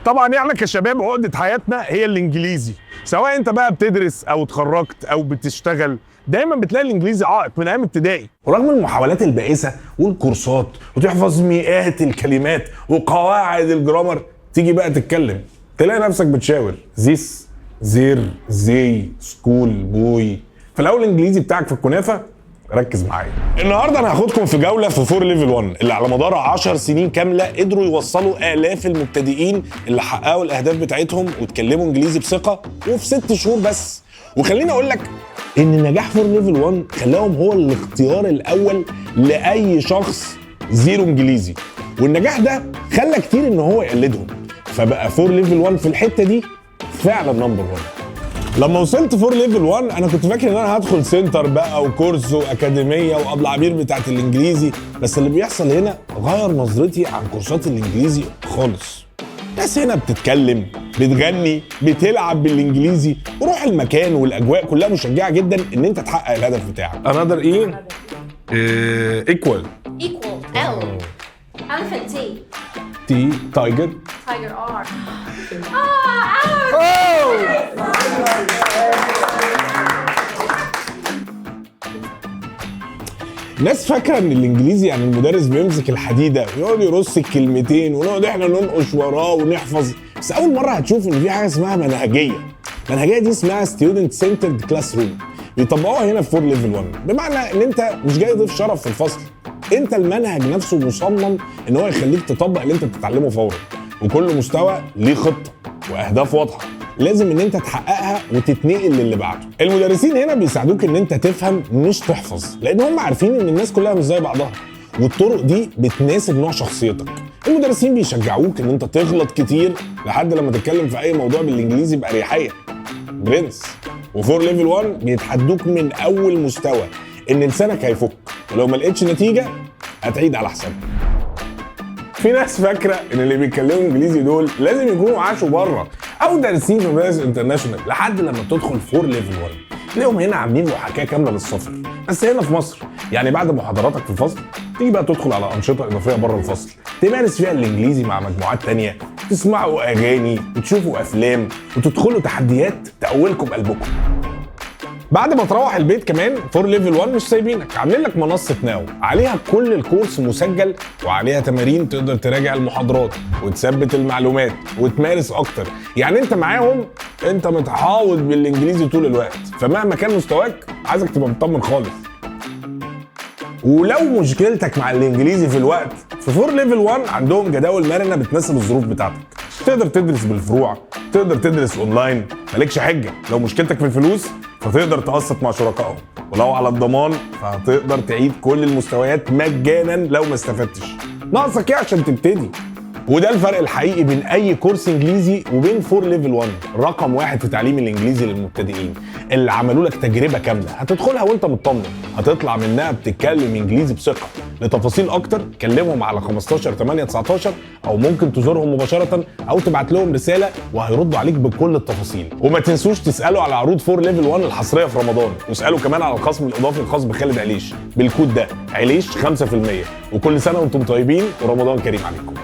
طبعا احنا كشباب عقدة حياتنا هي الانجليزي، سواء انت بقى بتدرس او اتخرجت او بتشتغل، دايما بتلاقي الانجليزي عائق من ايام ابتدائي. ورغم المحاولات البائسه والكورسات وتحفظ مئات الكلمات وقواعد الجرامر، تيجي بقى تتكلم تلاقي نفسك بتشاور زيس زير زي سكول بوي. فالاول الانجليزي بتاعك في الكنافه، ركز معايا. النهارده انا هاخدكم في جوله في فور ليفل 1 اللي على مدار 10 سنين كامله قدروا يوصلوا الاف المبتدئين اللي حققوا الاهداف بتاعتهم واتكلموا انجليزي بثقه وفي 6 شهور بس. وخليني اقول لك ان نجاح فور ليفل 1 خلاهم هو الاختيار الاول لاي شخص زيرو انجليزي، والنجاح ده خلى كتير ان هو يقلدهم، فبقى فور ليفل 1 في الحته دي فعلا نمبر 1. لما وصلت فور ليفل 1 انا كنت فاكر ان انا هدخل سنتر بقى وكورس واكاديميه وقبل عبير بتاعت الانجليزي، بس اللي بيحصل هنا غير نظرتي عن كورسات الانجليزي خالص. ناس هنا بتتكلم، بتغني، بتلعب بالانجليزي، وروح المكان والاجواء كلها مشجعه جدا ان انت تحقق الهدف بتاعك. another equal L. Elephant T. T tiger. Tiger R. ناس فاكره ان الانجليزي يعني المدرس بيمسك الحديده ويقعد يرص الكلمتين ونقعد احنا ننقش وراه ونحفظ، بس اول مره هتشوف ان في حاجه اسمها منهجيه. المنهجيه دي اسمها ستودنت سنترد كلاس روم، بيطبقوها هنا في فور ليفل 1، بمعنى ان انت مش جاي ضيف شرف في الفصل، انت المنهج نفسه مصمم ان هو يخليك تطبق اللي انت بتتعلمه فورا، وكل مستوى ليه خطه واهداف واضحه لازم ان انت تحققها وتتنقل للي بعده. المدرسين هنا بيساعدوك ان انت تفهم مش تحفظ، لان هم عارفين ان الناس كلها مش زي بعضها، والطرق دي بتناسب نوع شخصيتك. المدرسين بيشجعوك ان انت تغلط كتير لحد لما تتكلم في اي موضوع بالانجليزي باريحيه برنس. وفور ليفل 1 بيتحدوك من اول مستوى ان لسانك هيفك، ولو ما لقيتش نتيجه هتعيد على حسابك. في ناس فاكره ان اللي بيتكلموا انجليزي دول لازم يكونوا عاشوا بره او دارسين في مدارس انترناشونال، لحد لما تدخل فور ليفل 1 تلاقيهم هنا عاملين محاكاه كامله للسفر، بس هنا في مصر يعني بعد محاضراتك في الفصل تيجي بقى تدخل على انشطه اضافيه بره الفصل تمارس فيها الانجليزي مع مجموعات تانية، تسمعوا اغاني وتشوفوا افلام وتدخلوا تحديات تقويلكم قلبكم. بعد ما تروح البيت كمان فور ليفل 1 مش سايبينك، عاملين لك منصه ناو عليها كل الكورس مسجل، وعليها تمارين تقدر تراجع المحاضرات وتثبت المعلومات وتمارس اكتر. يعني انت معاهم انت متحاوط بالانجليزي طول الوقت، فمهما كان مستواك عايزك تبقى مطمن خالص. ولو مشكلتك مع الانجليزي في الوقت، في فور ليفل 1 عندهم جداول مرنه بتناسب الظروف بتاعتك، تقدر تدرس بالفروع، تقدر تدرس اونلاين، مالكش حجه. لو مشكلتك في الفلوس فتقدر تقسط مع شركائهم، ولو على الضمان فهتقدر تعيد كل المستويات مجانا لو ما استفدتش. ناقصك ايه عشان تبتدي؟ وده الفرق الحقيقي بين اي كورس انجليزي وبين فور ليفل 1 رقم 1 في تعليم الانجليزي للمبتدئين، اللي عملوا لك تجربه كامله هتدخلها وانت مطمن، هتطلع منها بتتكلم انجليزي بثقه. لتفاصيل اكتر كلمهم على 15 8 19 او ممكن تزورهم مباشره او تبعت لهم رساله وهيردوا عليك بكل التفاصيل. وما تنسوش تسالوا على عروض فور ليفل 1 الحصريه في رمضان، واسالوا كمان على الخصم الاضافي الخاص بخالد عليش بالكود ده عليش 5%. وكل سنه وانتم طيبين ورمضان كريم عليكم.